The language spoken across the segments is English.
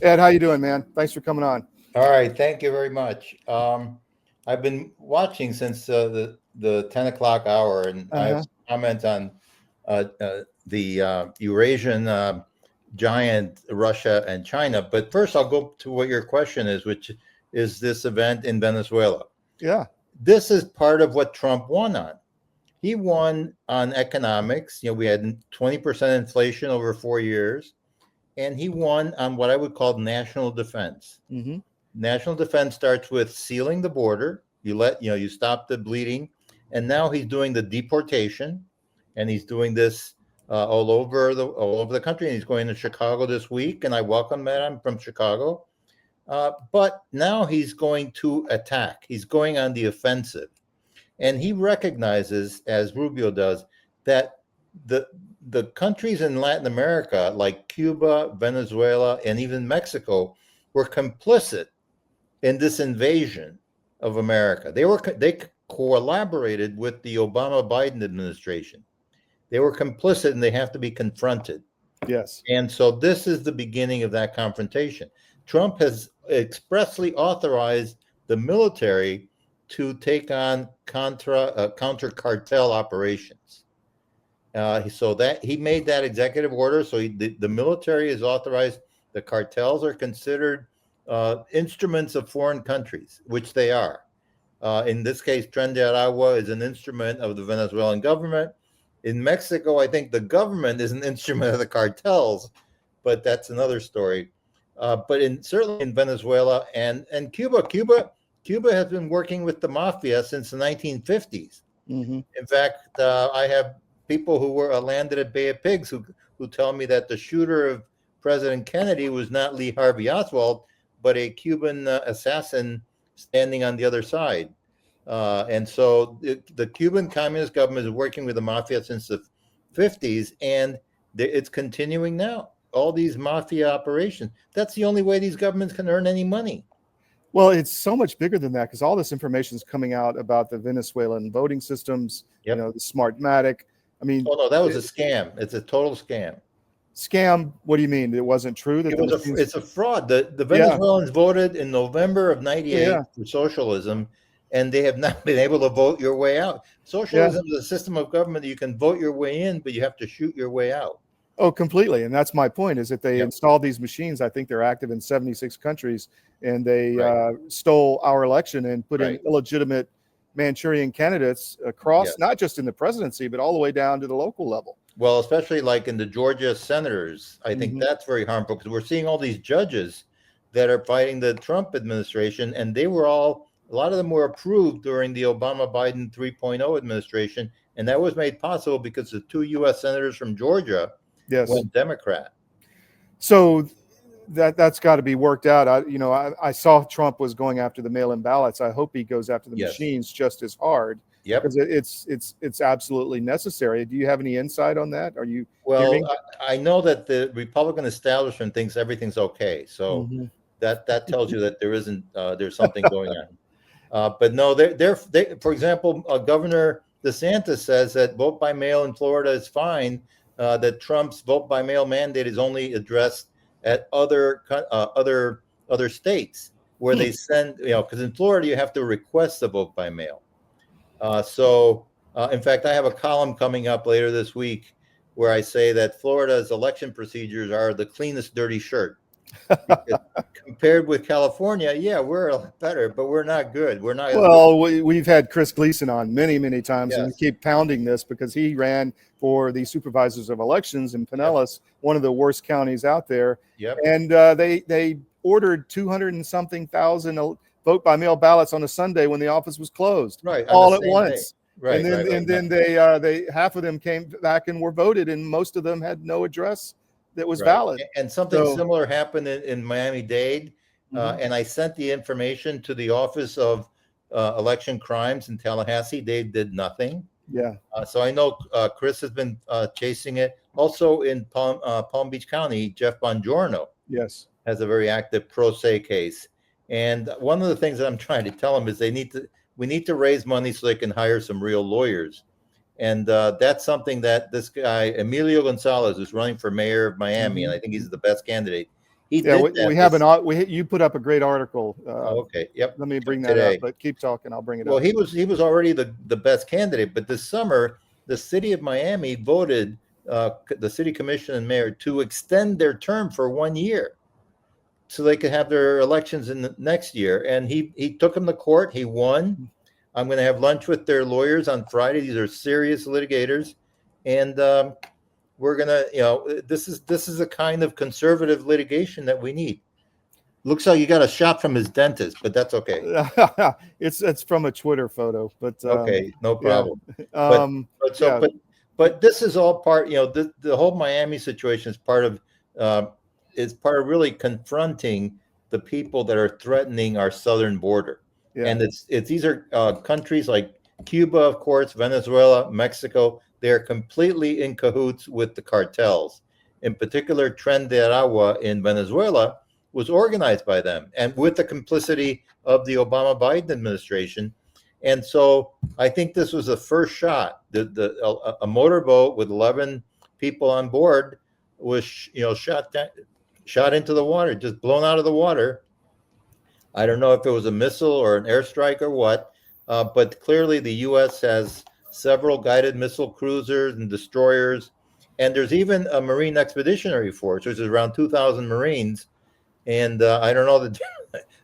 Ed, how you doing, man? Thanks for coming on. All right, thank you very much. I've been watching since the 10 o'clock hour, and I have Uh-huh. some comment on the Eurasian giant Russia and China. But first, I'll go to what your question is, which is this event in Venezuela. Yeah. This is part of what Trump won on. He won on economics. We had 20% inflation over 4 years, and he won on what I would call national defense. Mm-hmm. National defense starts with sealing the border. You stop the bleeding, and now he's doing the deportation, and he's doing this all over the country. And he's going to Chicago this week, and I welcome that. I'm from Chicago, but now he's going to attack. He's going on the offensive, and he recognizes, as Rubio does, that the countries in Latin America, like Cuba, Venezuela, and even Mexico, were complicit in this invasion of America. They collaborated with the Obama-Biden administration. They were complicit, and they have to be confronted. Yes. And so this is the beginning of that confrontation. Trump has expressly authorized the military to take on counter cartel operations. So that he made that executive order. So the military is authorized. The cartels are considered instruments of foreign countries, which they are. In this case, Tren de Aragua is an instrument of the Venezuelan government. In Mexico, I think the government is an instrument of the cartels, but that's another story. But certainly in Venezuela and Cuba has been working with the mafia since the 1950s. Mm-hmm. In fact, I have people who were landed at Bay of Pigs who tell me that the shooter of President Kennedy was not Lee Harvey Oswald, but a Cuban assassin standing on the other side. And so the Cuban Communist government is working with the mafia since the 50s, and it's continuing now. All these mafia operations. That's the only way these governments can earn any money. Well, it's so much bigger than that, because all this information is coming out about the Venezuelan voting systems, Yep. the Smartmatic. I mean, oh no, that was a scam. It's a total scam. Scam? What do you mean? It wasn't true? That It's a fraud. The Venezuelans voted in November of '98 for socialism, and they have not been able to vote your way out. Socialism is a system of government that you can vote your way in, but you have to shoot your way out. Oh, completely. And that's my point, is that they installed these machines. I think they're active in 76 countries, and they stole our election and put in illegitimate Manchurian candidates across, not just in the presidency, but all the way down to the local level. Well, especially like in the Georgia senators, I think that's very harmful, because we're seeing all these judges that are fighting the Trump administration, and a lot of them were approved during the Obama-Biden 3.0 administration, and that was made possible because the 2 U.S. senators from Georgia went Democrat. So that's got to be worked out. I saw Trump was going after the mail-in ballots. I hope he goes after the machines just as hard. Yep. Because it's absolutely necessary. Do you have any insight on that? Are you? Well, I know that the Republican establishment thinks everything's okay. So that tells you that there's something going on. But no, they for example, Governor DeSantis says that vote by mail in Florida is fine. That Trump's vote by mail mandate is only addressed at other states where they send, because in Florida you have to request the vote by mail. In fact, I have a column coming up later this week where I say that Florida's election procedures are the cleanest dirty shirt. Compared with California, we're a lot better, but we're not good. We're not. Well, we've had Chris Gleason on many, many times, and we keep pounding this because he ran for the supervisors of elections in Pinellas, one of the worst counties out there. Yep. And they ordered 200 and something thousand vote by mail ballots on a Sunday when the office was closed, all at once. Right. And then they half of them came back and were voted, and most of them had no address that was valid. And something similar happened in Miami-Dade, and I sent the information to the Office of Election Crimes in Tallahassee. They did nothing. Yeah. So I know Chris has been chasing it. Also in Palm Beach County, Jeff Bongiorno has a very active pro se case. And one of the things that I'm trying to tell them is we need to raise money so they can hire some real lawyers. And that's something that this guy, Emilio Gonzalez, who's running for mayor of Miami, and I think he's the best candidate, he Yeah, did we that. have you put up a great article. Oh, okay. Yep. Let me bring that Today. up, but keep talking. I'll bring it Well, up. he was already the best candidate, but this summer the city of Miami voted the city commission and mayor to extend their term for 1 year, so they could have their elections in the next year. And he took them to court. He won. I'm going to have lunch with their lawyers on Friday. These are serious litigators, and we're gonna, this is a kind of conservative litigation that we need. Looks like you got a shot from his dentist, but that's okay. It's from a Twitter photo, but Okay, no yeah. problem. But Yeah. this is all part. The whole Miami situation is part of really confronting the people that are threatening our southern border. Yeah. And these are countries like Cuba, of course, Venezuela, Mexico. They are completely in cahoots with the cartels. In particular, Tren de Aragua in Venezuela was organized by them and with the complicity of the Obama-Biden administration. And so I think this was the first shot. A motorboat with 11 people on board was shot into the water, just blown out of the water. I don't know if it was a missile or an airstrike or what, but clearly the U.S. has several guided missile cruisers and destroyers, and there's even a Marine Expeditionary Force, which is around 2,000 Marines. And I don't know that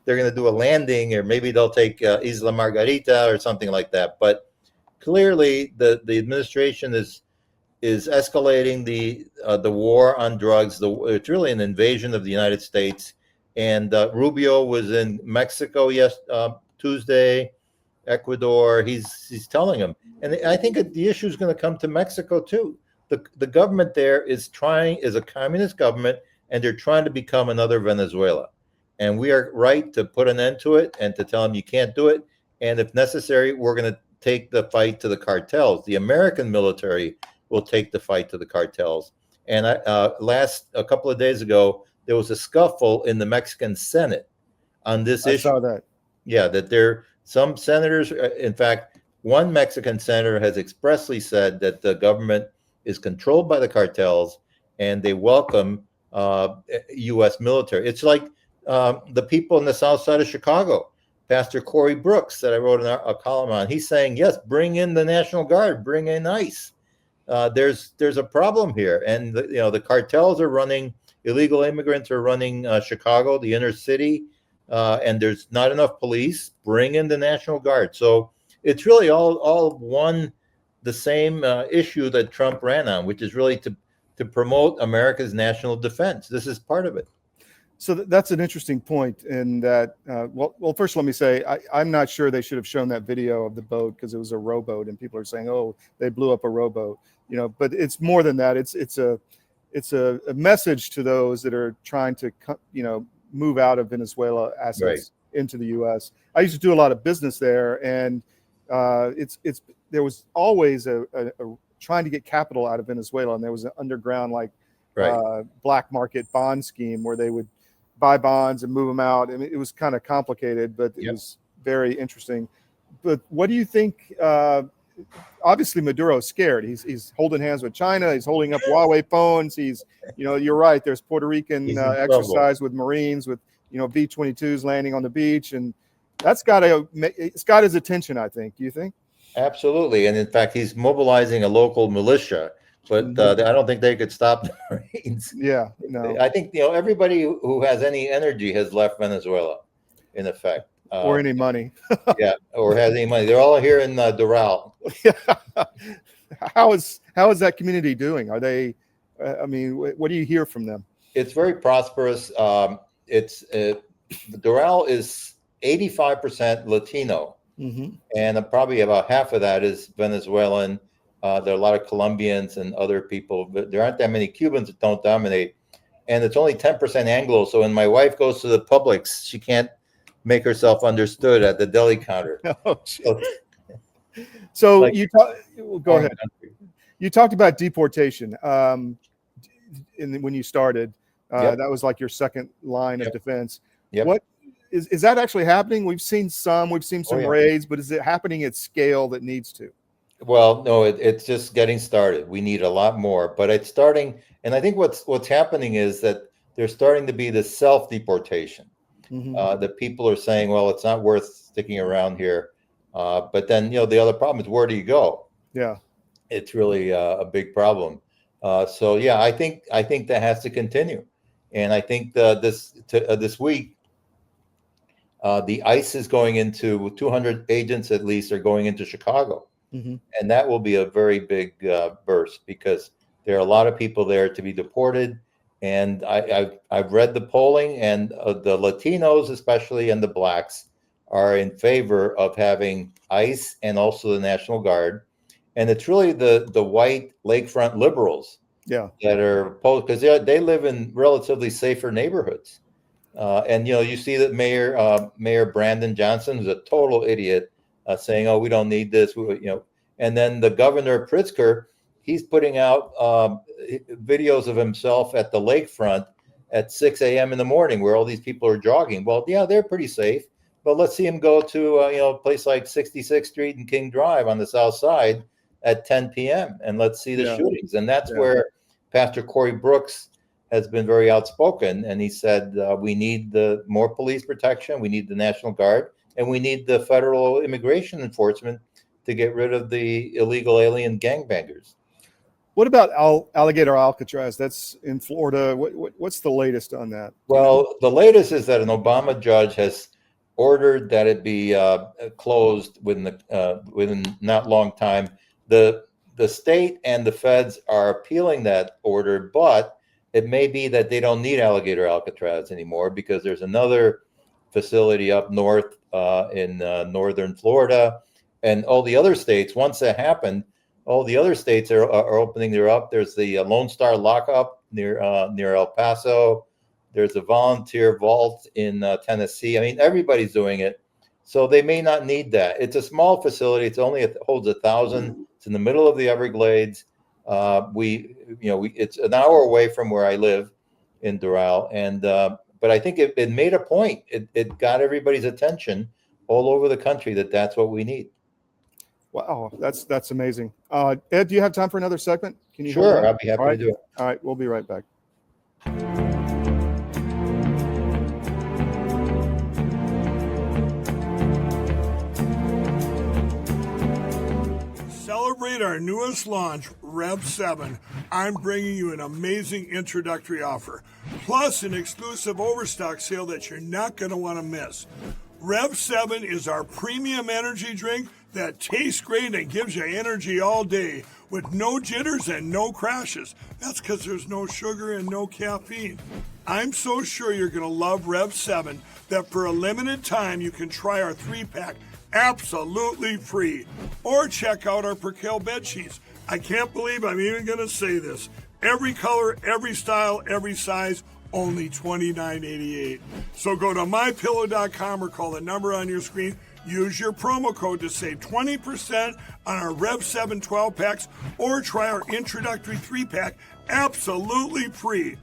they're going to do a landing, or maybe they'll take Isla Margarita or something like that. But clearly, the administration is escalating the war on drugs. It's really an invasion of the United States. And Rubio was in Mexico Tuesday, Ecuador. He's telling them, and I think the issue is going to come to Mexico too. The government there is a communist government, and they're trying to become another Venezuela. And we are right to put an end to it and to tell them you can't do it. And if necessary, we're going to take the fight to the cartels. The American military will take the fight to the cartels. And a couple of days ago, there was a scuffle in the Mexican Senate on this issue. I saw that. Yeah, that some senators, in fact, one Mexican senator has expressly said that the government is controlled by the cartels and they welcome U.S. military. It's like the people in the south side of Chicago. Pastor Corey Brooks, that I wrote a column on, he's saying, yes, bring in the National Guard, bring in ICE. There's a problem here, and the cartels are running. Illegal immigrants are running Chicago, the inner city, and there's not enough police. Bring in the National Guard. So it's really all the same issue that Trump ran on, which is really to promote America's national defense. This is part of it. So that's an interesting point. In that, well, first let me say I'm not sure they should have shown that video of the boat because it was a rowboat, and people are saying, oh, they blew up a rowboat. But it's more than that. It's a message to those that are trying to move out of Venezuela assets into the U.S. I used to do a lot of business there, and there was always a trying to get capital out of Venezuela, and there was an underground black market bond scheme where they would buy bonds and move them out. I mean, it was kind of complicated, but it was very interesting. But what do you think? Obviously, Maduro's scared. He's holding hands with China. He's holding up Huawei phones. He's, you're right. There's Puerto Rican exercise with Marines with, B-22s landing on the beach, and it's got his attention, I think. Do you think? Absolutely, and in fact, he's mobilizing a local militia. But I don't think they could stop the Marines. Yeah, no. I think everybody who has any energy has left Venezuela, in effect, or any money. Yeah, or has any money. They're all here in Doral. How is that community doing? Are they? What do you hear from them? It's very prosperous. Doral is 85% Latino, and probably about half of that is Venezuelan. There are a lot of Colombians and other people, but there aren't that many Cubans that don't dominate. And it's only 10% Anglo. So when my wife goes to the Publix, she can't make herself understood at the deli counter. Oh, so go ahead. You talked about deportation when you started. That was like your second line of defense. What is that actually happening? We've seen some raids, but is it happening at scale that needs to? Well, no, it's just getting started. We need a lot more, but it's starting. And I think what's happening is that there's starting to be this self-deportation. Mm-hmm. That people are saying, well, it's not worth sticking around here. But then, the other problem is, where do you go? Yeah. It's really a big problem. So yeah, I think that has to continue. And I think this week, the ICE is going into 200 agents at least are going into Chicago. Mm-hmm. And that will be a very big burst, because there are a lot of people there to be deported. And I've read the polling, and the Latinos especially and the blacks are in favor of having ICE and also the National Guard. And it's really the white lakefront liberals that are opposed, because they live in relatively safer neighborhoods. And you see that Mayor Brandon Johnson is a total idiot, saying, "Oh, we don't need this," And then the governor Pritzker, he's putting out videos of himself at the lakefront at 6 a.m. in the morning, where all these people are jogging. Well, yeah, they're pretty safe, but let's see him go to a place like 66th Street and King Drive on the south side at 10 p.m. and let's see the shootings. And that's where Pastor Corey Brooks has been very outspoken, and he said we need the more police protection, we need the National Guard, and we need the federal immigration enforcement to get rid of the illegal alien gangbangers. What about Alligator Alcatraz? That's in Florida. What's the latest on that? Well, the latest is that an Obama judge has ordered that it be closed within not long time. The state and the feds are appealing that order, but it may be that they don't need Alligator Alcatraz anymore, because there's another facility up north in northern Florida, and all the other states. Once that happened, all the other states are opening their up. There's the Lone Star lockup near El Paso. There's a volunteer vault in Tennessee. I mean, everybody's doing it, so they may not need that. It's a small facility. It's only holds 1,000. It's in the middle of the Everglades. It's an hour away from where I live in Doral, and but I think it made a point. It got everybody's attention all over the country that that's what we need. Wow, that's amazing. Ed, do you have time for another segment? Can you? Sure, I'll be happy to do it. All right, we'll be right back. Celebrate our newest launch, Rev 7. I'm bringing you an amazing introductory offer, plus an exclusive overstock sale that you're not going to want to miss. Rev 7 is our premium energy drink that tastes great and gives you energy all day with no jitters and no crashes. That's because there's no sugar and no caffeine. I'm so sure you're going to love Rev 7 that for a limited time you can try our 3-pack absolutely free. Or check out our Percale bed sheets. I can't believe I'm even going to say this. Every color, every style, every size, only $29.88. So go to mypillow.com or call the number on your screen. Use your promo code to save 20% on our Rev 7 12-packs, or try our introductory 3-pack absolutely free.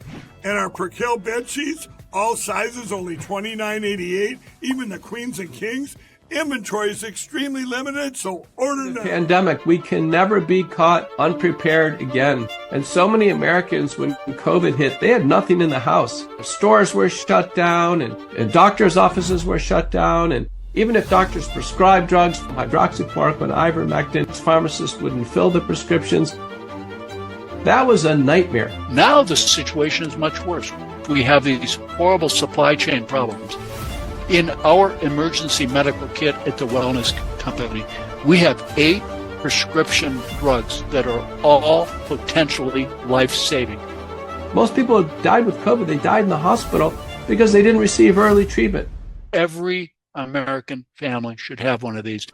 And our Percale bed sheets, all sizes, only $29.88, even the queens and kings. Inventory is extremely limited, so order now. Pandemic, we can never be caught unprepared again. And so many Americans, when COVID hit, they had nothing in the house. Stores were shut down, and doctors' offices were shut down, and even if doctors prescribed drugs, hydroxychloroquine, ivermectin, pharmacists wouldn't fill the prescriptions. That was a nightmare. Now the situation is much worse. We have these horrible supply chain problems. In our emergency medical kit at the Wellness Company, we have 8 prescription drugs that are all potentially life-saving. Most people who died with COVID, they died in the hospital because they didn't receive early treatment. Every American family should have one of these.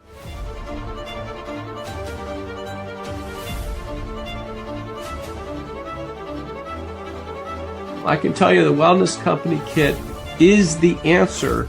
I can tell you the Wellness Company kit is the answer.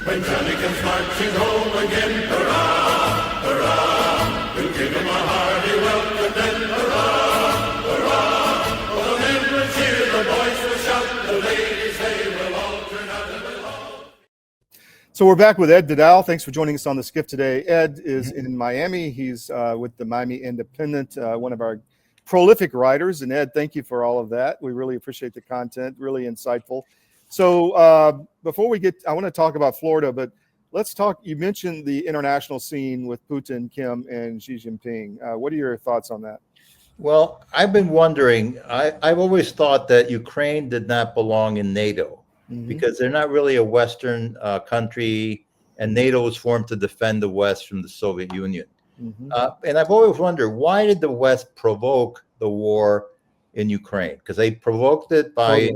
When Johnny comes marching home again, hurrah, hurrah, we'll give him a hearty welcome then, hurrah, hurrah. Oh, the men will cheer, the boys will shout, the ladies they will all turn out and will all. So we're back with Ed Vidal. Thanks for joining us on the Skiff today. Ed is in Miami. He's with the Miami Independent, one of our prolific writers. And Ed, thank you for all of that. We really appreciate the content, really insightful. So before we get, I want to talk about Florida, but let's talk, you mentioned the international scene with Putin, Kim, and Xi Jinping. What are your thoughts on that? Well, I've been wondering, I've always thought that Ukraine did not belong in NATO. Because they're not really a Western country, and NATO was formed to defend the West from the Soviet Union. And I've always wondered, why did the West provoke the war in Ukraine? Because they provoked it by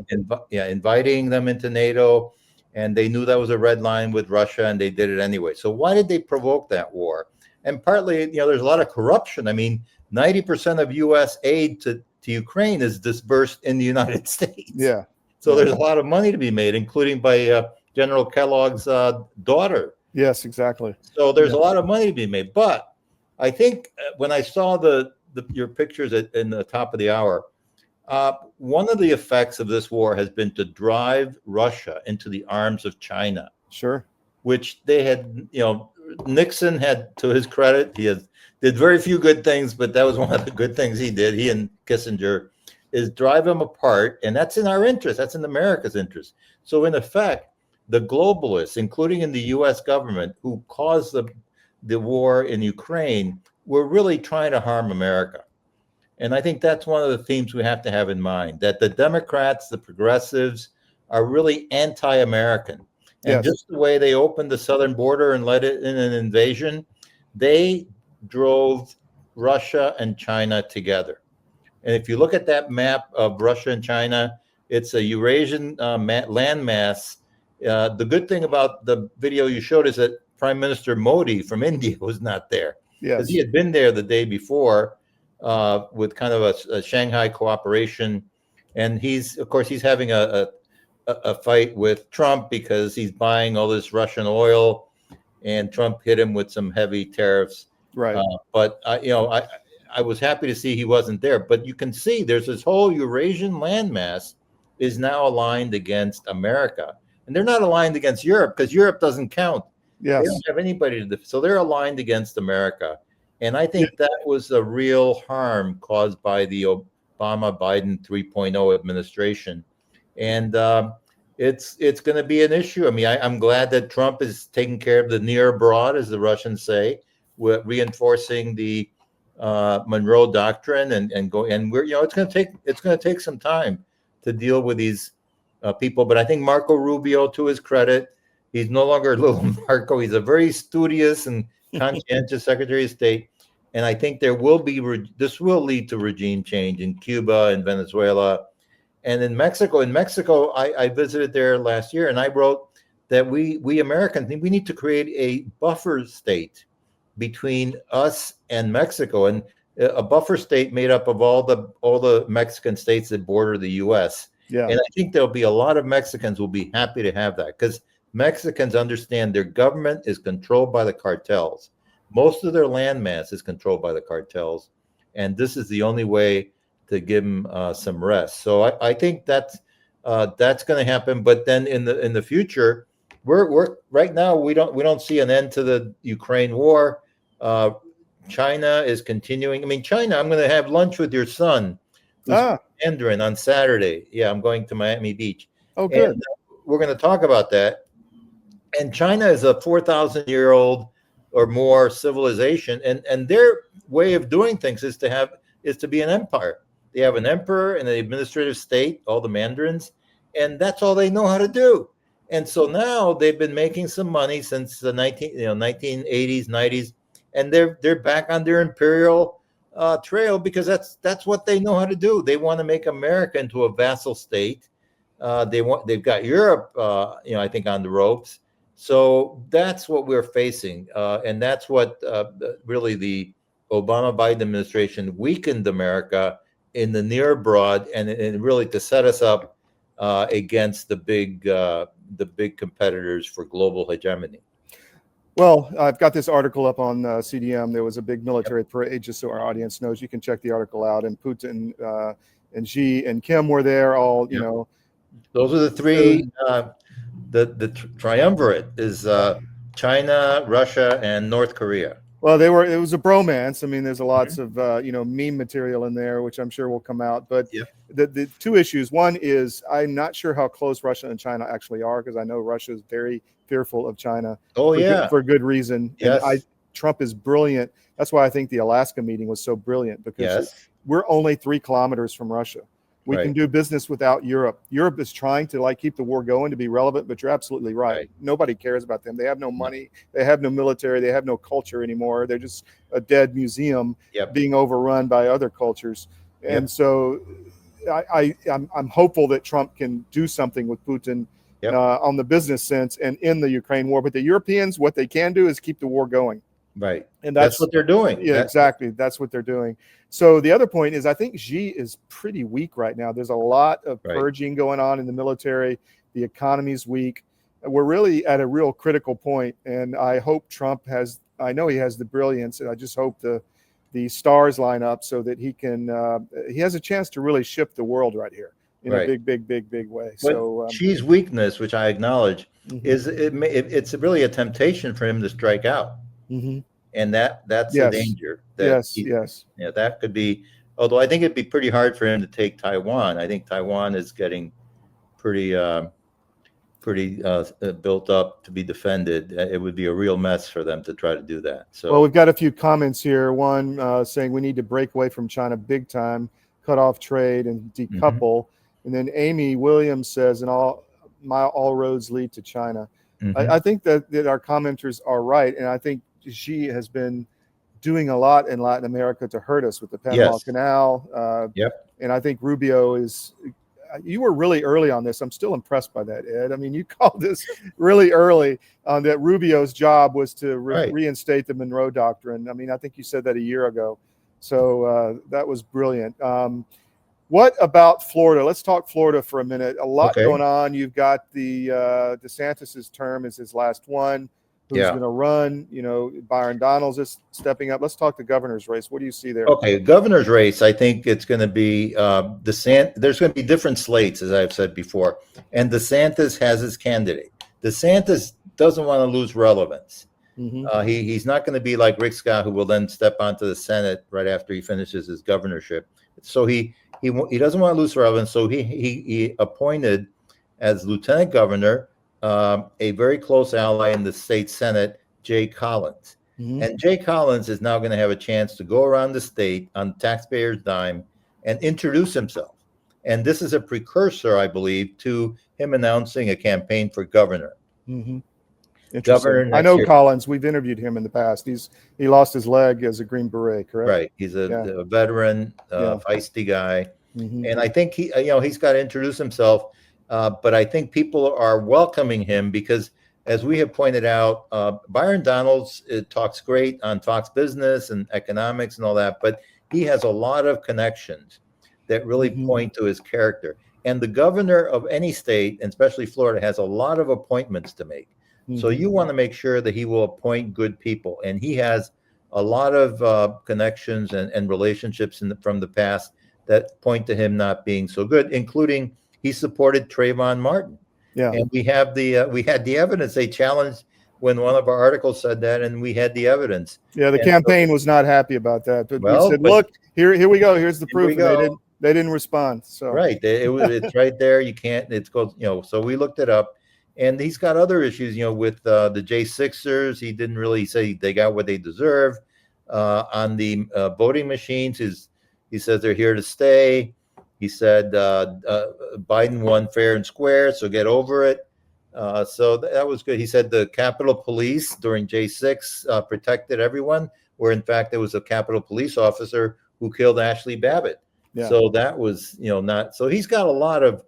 inviting them into NATO, and they knew that was a red line with Russia, and they did it anyway. So why did they provoke that war? And partly, there's a lot of corruption. I mean, 90% of U.S. aid to Ukraine is dispersed in the United States. Yeah. So there's a lot of money to be made, including by General Kellogg's daughter. Yes, exactly. So there's a lot of money to be made. But I think when I saw your pictures in the top of the hour, one of the effects of this war has been to drive Russia into the arms of China. Sure. Which they had, Nixon had, to his credit, did very few good things, but that was one of the good things he did. He and Kissinger is drive them apart, and that's in our interest. That's in America's interest. So in effect, the globalists, including in the U.S. government, who caused the war in Ukraine, were really trying to harm America. And I think that's one of the themes we have to have in mind, that the Democrats, the progressives, are really anti-American. And just the way they opened the southern border and let it in an invasion, they drove Russia and China together. And if you look at that map of Russia and China, it's a Eurasian landmass. The good thing about the video you showed is that Prime Minister Modi from India was not there. Because he had been there the day before with kind of a Shanghai cooperation. And he's having a fight with Trump because he's buying all this Russian oil, and Trump hit him with some heavy tariffs. Right. But I was happy to see he wasn't there. But you can see there's this whole Eurasian landmass is now aligned against America. And they're not aligned against Europe because Europe doesn't count. Yes. They don't have anybody to so they're aligned against America. And I think that was a real harm caused by the Obama-Biden 3.0 administration. And it's going to be an issue. I mean, I'm glad that Trump is taking care of the near abroad, as the Russians say, with reinforcing the Monroe Doctrine and we're it's going to take some time to deal with these people. But I think Marco Rubio, to his credit, he's no longer little Marco. He's a very studious and conscientious Secretary of State. And I think this will lead to regime change in Cuba and Venezuela. And in Mexico, I visited there last year, and I wrote that we Americans, we need to create a buffer state between us and Mexico, and a buffer state made up of all the Mexican states that border the U.S. Yeah. And I think there'll be a lot of Mexicans will be happy to have that, because Mexicans understand their government is controlled by the cartels. Most of their landmass is controlled by the cartels, and this is the only way to give them some rest. So I think that's going to happen. But then in the future, we're right now we don't see an end to the Ukraine war. China is continuing. I mean, China, I'm going to have lunch with your son, Mandarin, on Saturday. Yeah, I'm going to Miami Beach. Oh, good. And we're going to talk about that. And China is a 4,000-year-old or more civilization, and their way of doing things is to be an empire. They have an emperor and an administrative state, all the mandarins, and that's all they know how to do. And so now they've been making some money since the 1980s, 90s, and they're back on their imperial trail, because that's what they know how to do. They want to make America into a vassal state. They've got Europe, I think, on the ropes. So that's what we're facing, and that's what really the Obama-Biden administration weakened America in the near abroad, and really to set us up against the big competitors for global hegemony. Well, I've got this article up on CDM. There was a big military parade, just so our audience knows. You can check the article out. And Putin and Xi and Kim were there. All Those are the three the triumvirate is China, Russia, and North Korea. Well, it was a bromance. I mean, there's lots of meme material in there, which I'm sure will come out. But the two issues. One is I'm not sure how close Russia and China actually are, because I know Russia is very fearful of China. For good reason. Yes. And Trump is brilliant. That's why I think the Alaska meeting was so brilliant, because we're only 3 kilometers from Russia. We can do business without Europe. Europe is trying to keep the war going to be relevant, but you're absolutely right. Nobody cares about them. They have no money. They have no military. They have no culture anymore. They're just a dead museum being overrun by other cultures. And so I'm hopeful that Trump can do something with Putin on the business sense and in the Ukraine war. But the Europeans, what they can do is keep the war going. Right. And that's what they're doing. Yeah, exactly. That's what they're doing. So the other point is, I think Xi is pretty weak right now. There's a lot of purging going on in the military. The economy's weak. We're really at a real critical point. And I hope Trump I know he has the brilliance, and I just hope the stars line up so that he has a chance to really shift the world right here in a big way. But so Xi's weakness, which I acknowledge, is it's really a temptation for him to strike out. And that's a danger. Yes. Yeah, that could be. Although I think it'd be pretty hard for him to take Taiwan. I think Taiwan is getting pretty built up to be defended. It would be a real mess for them to try to do that. So, well, we've got a few comments here. One saying we need to break away from China big time, cut off trade, and decouple. And then Amy Williams says, and all roads lead to China. I think that our commenters are right, and I think Xi has been doing a lot in Latin America to hurt us with the Panama Canal. And I think Rubio you were really early on this. I'm still impressed by that, Ed. I mean, you called this really early on that Rubio's job was to reinstate the Monroe Doctrine. I mean, I think you said that a year ago. So that was brilliant. What about Florida? Let's talk Florida for a minute. A lot going on. You've got the DeSantis's term is his last one. Who's going to run? Byron Donalds is stepping up. Let's talk the governor's race. What do you see there? Okay, governor's race. I think it's going to be there's going to be different slates, as I've said before, and DeSantis has his candidate. DeSantis doesn't want to lose relevance. He's not going to be like Rick Scott, who will then step onto the Senate right after he finishes his governorship. So he doesn't want to lose relevance. So he appointed as lieutenant governor a very close ally in the state Senate, Jay Collins. And Jay Collins is now going to have a chance to go around the state on taxpayers' dime and introduce himself. And this is a precursor, I believe, to him announcing a campaign for governor. Governor, I know Collins. We've interviewed him in the past. He lost his leg as a Green Beret, correct? Right. He's a veteran, feisty guy. And I think he's got to introduce himself. But I think people are welcoming him because, as we have pointed out, Byron Donalds talks great on Fox Business and economics and all that, but he has a lot of connections that really point to his character. And the governor of any state, and especially Florida, has a lot of appointments to make. So you want to make sure that he will appoint good people. And he has a lot of connections and relationships from the past that point to him not being so good, including he supported Trayvon Martin. And we had the evidence. They challenged when one of our articles said that, and we had the evidence. The campaign was not happy about that. But we said, look, here we go. Here's the proof. They didn't respond. So it's right there. You can't. It's called So we looked it up, and he's got other issues. With the J6ers, he didn't really say they got what they deserve. On the voting machines, he says they're here to stay. He said Biden won fair and square, so get over it. So that was good. He said the Capitol Police during J6 protected everyone, where in fact there was a Capitol Police officer who killed Ashley Babbitt. So that was not. So he's got a lot of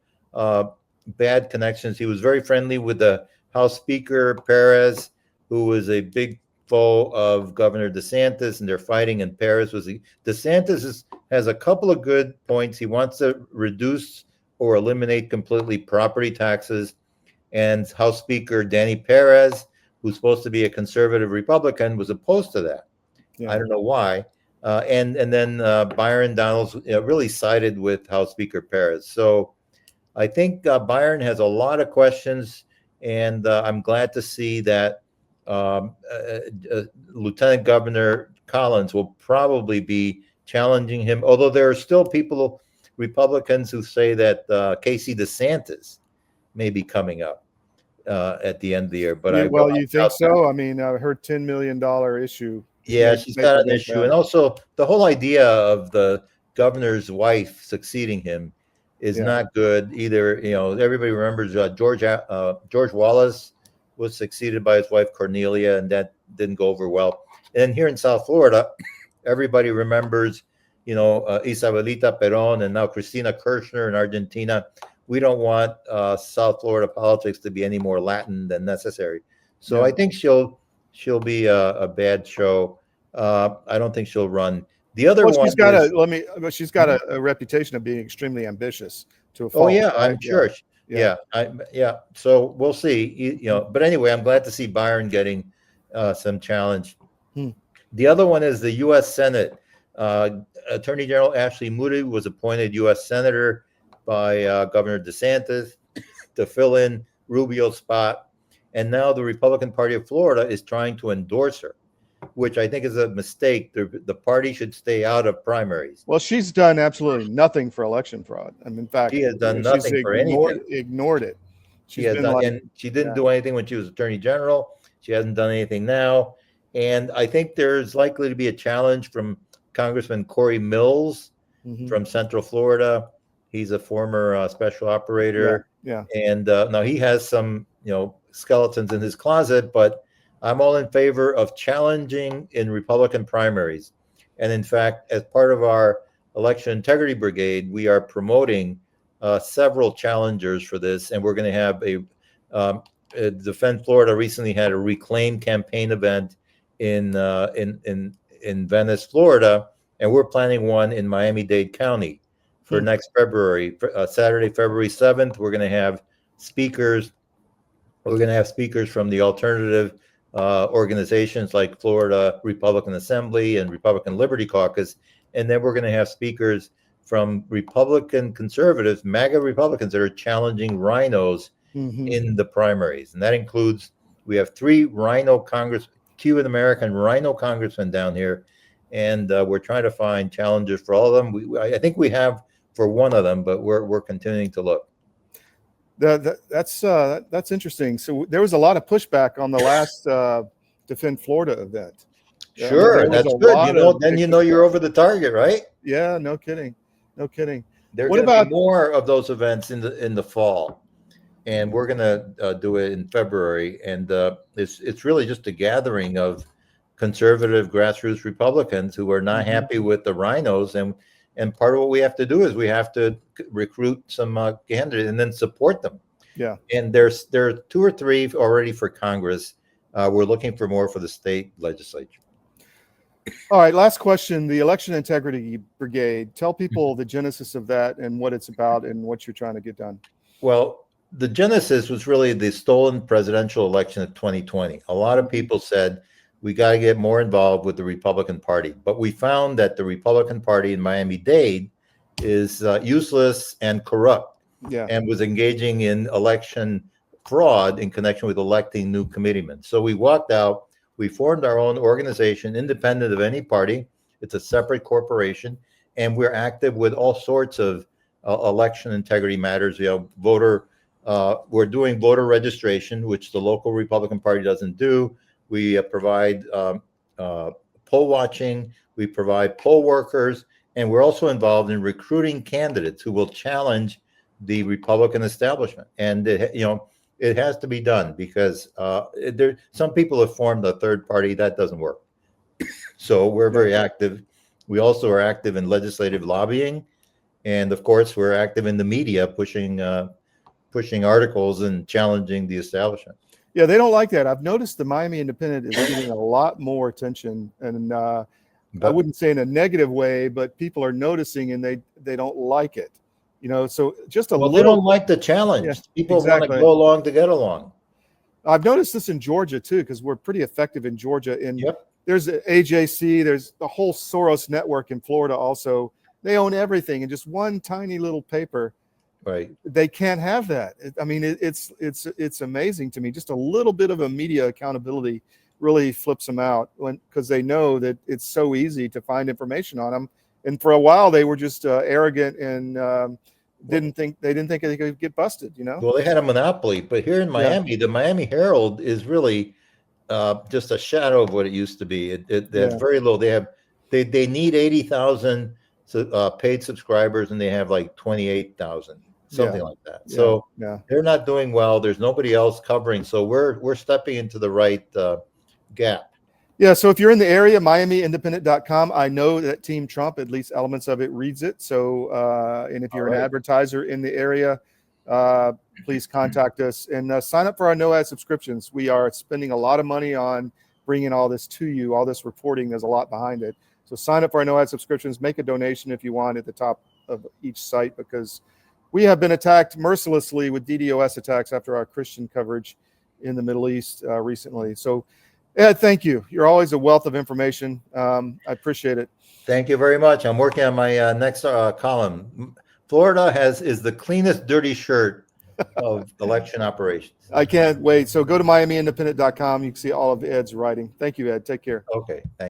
bad connections. He was very friendly with the House Speaker Perez, who was a big foe of Governor DeSantis, and they're fighting. And Perez DeSantis has a couple of good points. He wants to reduce or eliminate completely property taxes. And House Speaker Danny Perez, who's supposed to be a conservative Republican, was opposed to that. I don't know why. And then Byron Donalds really sided with House Speaker Perez. So I think Byron has a lot of questions. And I'm glad to see that Lieutenant Governor Collins will probably be challenging him, although there are still people, Republicans, who say that Casey DeSantis may be coming up at the end of the year. But you think so? I mean, her $10 million issue. Yeah, she's got an issue. And also the whole idea of the governor's wife succeeding him is not good either. You know, everybody remembers George Wallace was succeeded by his wife Cornelia, and that didn't go over well. And here in South Florida, everybody remembers, you know, Isabelita Perón and now Cristina Kirchner in Argentina. We don't want South Florida politics to be any more Latin than necessary. So I think she'll be a bad show. I don't think she'll run. The other one, she's got a reputation of being extremely ambitious to a fault. Oh yeah, I'm sure. Yeah. So we'll see. You know, but anyway, I'm glad to see Byron getting some challenge. The other one is the U.S. Senate. Attorney General Ashley Moody was appointed U.S. Senator by Governor DeSantis to fill in Rubio's spot. And now the Republican Party of Florida is trying to endorse her, which I think is a mistake. The party should stay out of primaries. Well, she's done absolutely nothing for election fraud. I mean, in fact, she has done nothing for anything. Ignored it. She didn't do anything when she was Attorney General. She hasn't done anything now. And I think there's likely to be a challenge from Congressman Corey Mills from Central Florida. He's a former special operator. Yeah. And now he has some, you know, skeletons in his closet, but I'm all in favor of challenging in Republican primaries. And in fact, as part of our election integrity brigade, we are promoting several challengers for this. And we're going to have Defend Florida recently had a Reclaim campaign event in Venice, Florida. And we're planning one in Miami-Dade County for next February, Saturday, February 7th. We're going to have speakers. We're going to have speakers from the alternative organizations like Florida Republican Assembly and Republican Liberty Caucus. And then we're going to have speakers from Republican conservatives, MAGA Republicans that are challenging rhinos in the primaries. And that includes, we have 3 Cuban American rhino congressmen down here. And we're trying to find challengers for all of them. I think we have for one of them, but we're continuing to look. That's interesting. So there was a lot of pushback on the last Defend Florida event. Sure, that's good. Then you're over the target, right? Yeah, no kidding. There's going to be more of those events in the fall, and we're going to do it in February. And it's really just a gathering of conservative grassroots Republicans who are not happy with the rhinos, and part of what we have to do is we have to recruit some candidates and then support them. Yeah. And there are 2 or 3 already for Congress. We're looking for more for the state legislature. All right. Last question. The Election Integrity Brigade. Tell people the genesis of that and what it's about and what you're trying to get done. Well, the genesis was really the stolen presidential election of 2020. A lot of people said, we got to get more involved with the Republican Party. But we found that the Republican Party in Miami-Dade is useless and corrupt, and was engaging in election fraud in connection with electing new committeemen. So we walked out. We formed our own organization, independent of any party. It's a separate corporation, and we're active with all sorts of election integrity matters. We're doing voter registration, which the local Republican Party doesn't do. We provide poll watching, we provide poll workers, and we're also involved in recruiting candidates who will challenge the Republican establishment. And it has to be done because some people have formed a third party that doesn't work. So we're very active. We also are active in legislative lobbying, and of course, we're active in the media, pushing articles and challenging the establishment. Yeah, they don't like that. I've noticed the Miami Independent is getting a lot more attention, and I wouldn't say in a negative way, but people are noticing and they don't like it. So just little. They don't like the challenge. Yeah, people want to go along to get along. I've noticed this in Georgia too, because we're pretty effective in Georgia. There's AJC, there's the whole Soros network in Florida also. They own everything, and just one tiny little paper. Right. they can't have that. I mean, it's amazing to me. Just a little bit of a media accountability really flips them out, because they know that it's so easy to find information on them. And for a while, they were just arrogant and didn't think they could get busted. Well, they had a monopoly, but here in Miami, the Miami Herald is really just a shadow of what it used to be. It's very low. They need 80,000 paid subscribers, and they have like 28,000, something like that. So they're not doing well. There's nobody else covering. So we're stepping into the right gap. Yeah, so if you're in the area, MiamiIndependent.com, I know that Team Trump, at least elements of it, reads it. So, and if you're an advertiser in the area, please contact us and sign up for our no ad subscriptions. We are spending a lot of money on bringing all this to you, all this reporting. There's a lot behind it. So sign up for our no ad subscriptions. Make a donation if you want at the top of each site, because we have been attacked mercilessly with DDoS attacks after our Christian coverage in the Middle East recently. So, Ed, thank you. You're always a wealth of information. I appreciate it. Thank you very much. I'm working on my next column. Florida is the cleanest dirty shirt of election operations. I can't wait. So go to MiamiIndependent.com. You can see all of Ed's writing. Thank you, Ed. Take care. Okay. Thanks.